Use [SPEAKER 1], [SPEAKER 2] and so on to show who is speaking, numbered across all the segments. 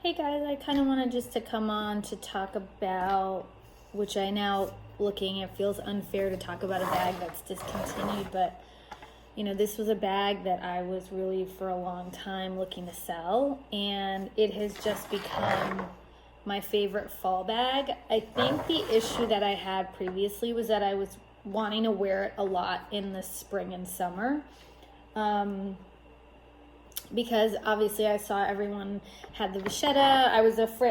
[SPEAKER 1] Hey guys, I kind of wanted just to come on to talk about, which I now looking, it feels unfair to talk about a bag that's discontinued, but this was a bag that I was really for a long time looking to sell, and it has just become my favorite fall bag. I think the issue that I had previously was that I was wanting to wear it a lot in the spring and summer. Because obviously I saw everyone had the vachetta.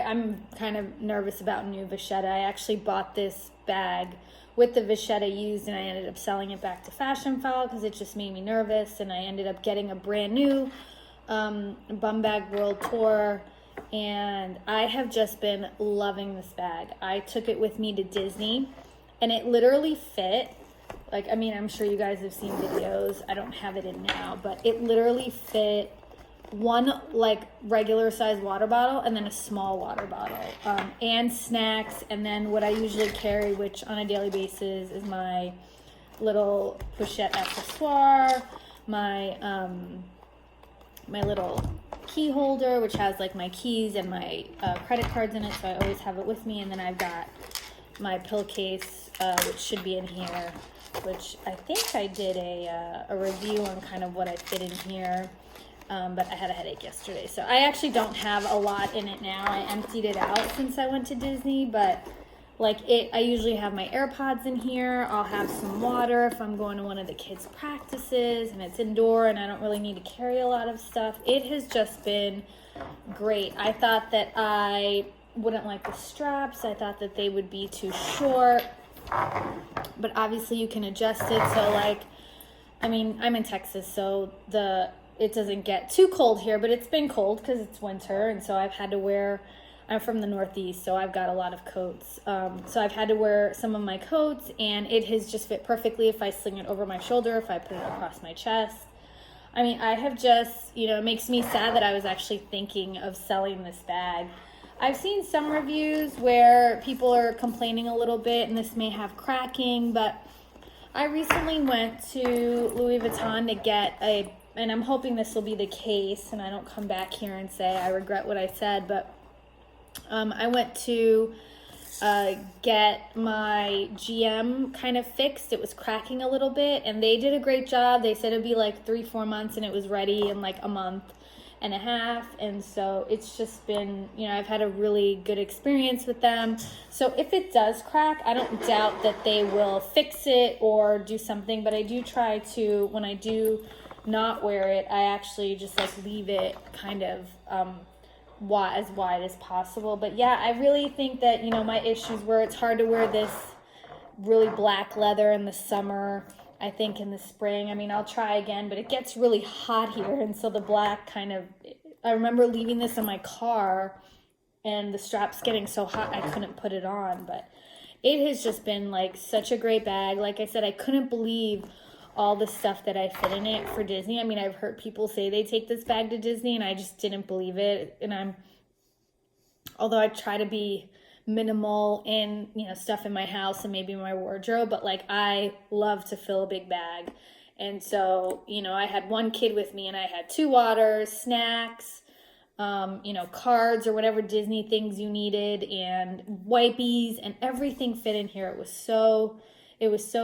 [SPEAKER 1] I'm kind of nervous about new vachetta. I actually bought this bag with the vachetta used, and I ended up selling it back to Fashion File because it just made me nervous, and I ended up getting a brand new Bumbag World Tour, and I have just been loving this bag. I took it with me to Disney, and it literally fit. I'm sure you guys have seen videos. I don't have it in now, but it literally fit one regular size water bottle and then a small water bottle, and snacks, and then what I usually carry, which on a daily basis is my little pochette accessoire, my my little key holder, which has my keys and my credit cards in it, so I always have it with me. And then I've got my pillowcase, which should be in here, which I think I did a review on kind of what I fit in here. But I had a headache yesterday, so I actually don't have a lot in it now. I emptied it out since I went to Disney, but I usually have my AirPods in here. I'll have some water if I'm going to one of the kids' practices and it's indoor and I don't really need to carry a lot of stuff. It has just been great. I thought that I wouldn't like the straps. I thought that they would be too short, but obviously you can adjust it. So I'm in Texas, so it doesn't get too cold here, but it's been cold because it's winter, and so I'm from the Northeast, so I've got a lot of coats. So I've had to wear some of my coats, and it has just fit perfectly if I sling it over my shoulder, if I put it across my chest. I have just, it makes me sad that I was actually thinking of selling this bag. I've seen some reviews where people are complaining a little bit, and this may have cracking, but I recently went to Louis Vuitton to get and I'm hoping this will be the case and I don't come back here and say I regret what I said, but I went to get my GM kind of fixed. It was cracking a little bit, and they did a great job. They said it'd be 3-4 months, and it was ready in a month and a half. And so it's just been, I've had a really good experience with them. So if it does crack, I don't doubt that they will fix it or do something, but I do try to, when I do not wear it, I actually just leave it kind of as wide as possible. But yeah, I really think that my issues were it's hard to wear this really black leather in the summer. I think in the spring, I'll try again, but it gets really hot here, and so the black I remember leaving this in my car and the straps getting so hot I couldn't put it on. But it has just been such a great bag. Like I said, I couldn't believe all the stuff that I fit in it for Disney. I've heard people say they take this bag to Disney, and I just didn't believe it. And although I try to be minimal in, stuff in my house and maybe my wardrobe, but I love to fill a big bag. And so, I had one kid with me, and I had 2 waters, snacks, cards or whatever Disney things you needed, and wipies, and everything fit in here. It was so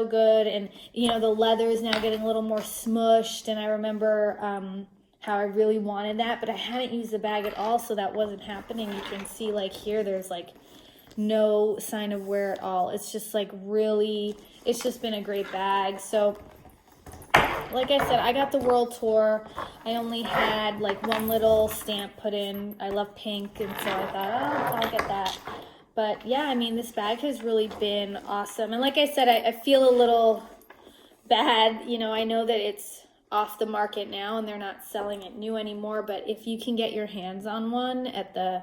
[SPEAKER 1] good. And the leather is now getting a little more smushed, and I remember how I really wanted that, but I hadn't used the bag at all, so that wasn't happening. You can see here there's no sign of wear at all. It's just really, it's just been a great bag. So like I said, I got the world tour. I only had one little stamp put in. I love pink, and so I thought, I'll get that. But yeah, this bag has really been awesome. And like I said, I feel a little bad. I know that it's off the market now and they're not selling it new anymore. But if you can get your hands on one at the,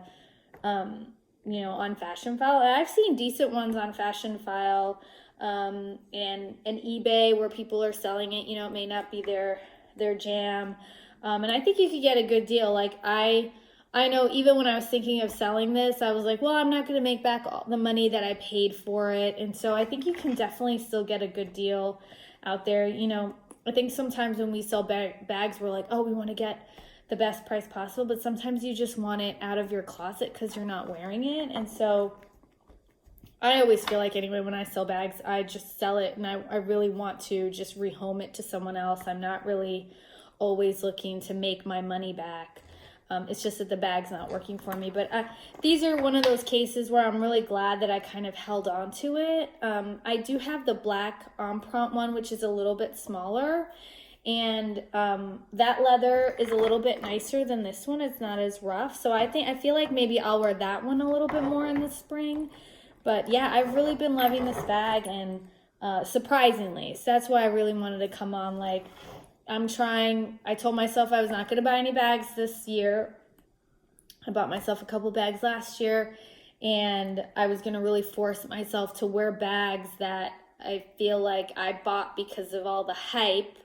[SPEAKER 1] on Fashion File, I've seen decent ones on Fashion File and eBay where people are selling it. It may not be their jam. And I think you could get a good deal. I know even when I was thinking of selling this, I was well, I'm not going to make back all the money that I paid for it. And so I think you can definitely still get a good deal out there. I think sometimes when we sell bags, we're oh, we want to get the best price possible, but sometimes you just want it out of your closet because you're not wearing it. And so I always feel like anyway, when I sell bags, I just sell it, and I really want to just rehome it to someone else. I'm not really always looking to make my money back. It's just that the bag's not working for me. But these are one of those cases where I'm really glad that I kind of held on to it. I do have the black empreinte one, which is a little bit smaller. And that leather is a little bit nicer than this one. It's not as rough. So I feel like maybe I'll wear that one a little bit more in the spring. But yeah, I've really been loving this bag, and surprisingly. So that's why I really wanted to come on. Like, I told myself I was not going to buy any bags this year. I bought myself a couple bags last year, and I was going to really force myself to wear bags that I feel like I bought because of all the hype,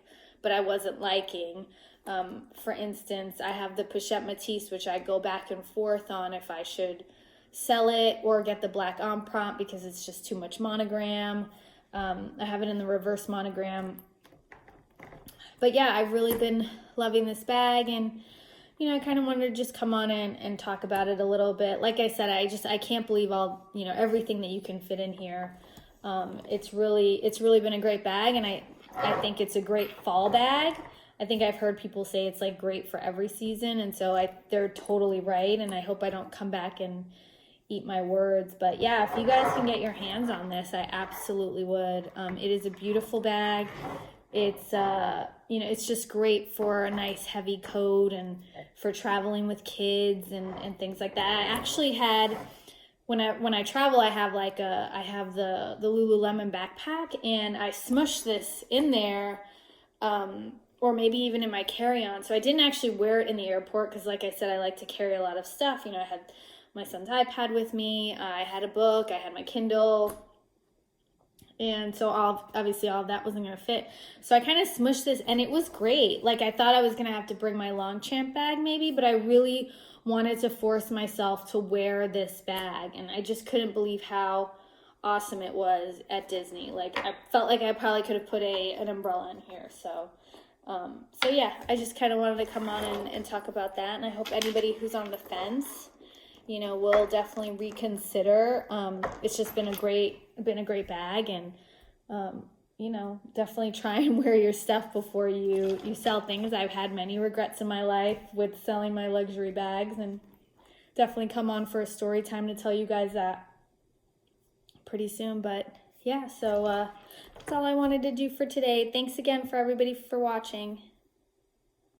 [SPEAKER 1] but I wasn't liking. For instance, I have the Pochette Matisse, which I go back and forth on if I should sell it or get the black empreinte because it's just too much monogram. I have it in the reverse monogram. But yeah, I've really been loving this bag, and I kind of wanted to just come on and talk about it a little bit. Like I said, I can't believe all, everything that you can fit in here. It's really been a great bag, and I think it's a great fall bag. I think I've heard people say it's like great for every season, and so they're totally right, and I hope I don't come back and eat my words. But yeah, if you guys can get your hands on this, I absolutely would. It is a beautiful bag. It's it's just great for a nice heavy coat and for traveling with kids and things like that. I actually had, when I travel, I have the Lululemon backpack, and I smushed this in there, or maybe even in my carry-on. So I didn't actually wear it in the airport because, like I said, I like to carry a lot of stuff. I had my son's iPad with me. I had a book. I had my Kindle. And so obviously all of that wasn't going to fit. So I kind of smushed this, and it was great. Like, I thought I was going to have to bring my Longchamp bag maybe, but I really wanted to force myself to wear this bag. And I just couldn't believe how awesome it was at Disney. Like, I felt like I probably could have put an umbrella in here. So yeah, I just kind of wanted to come on and talk about that. And I hope anybody who's on the fence, will definitely reconsider. It's just been a great bag, and definitely try and wear your stuff before you sell things. I've had many regrets in my life with selling my luxury bags, and definitely come on for a story time to tell you guys that pretty soon. But yeah, so that's all I wanted to do for today. Thanks again for everybody for watching.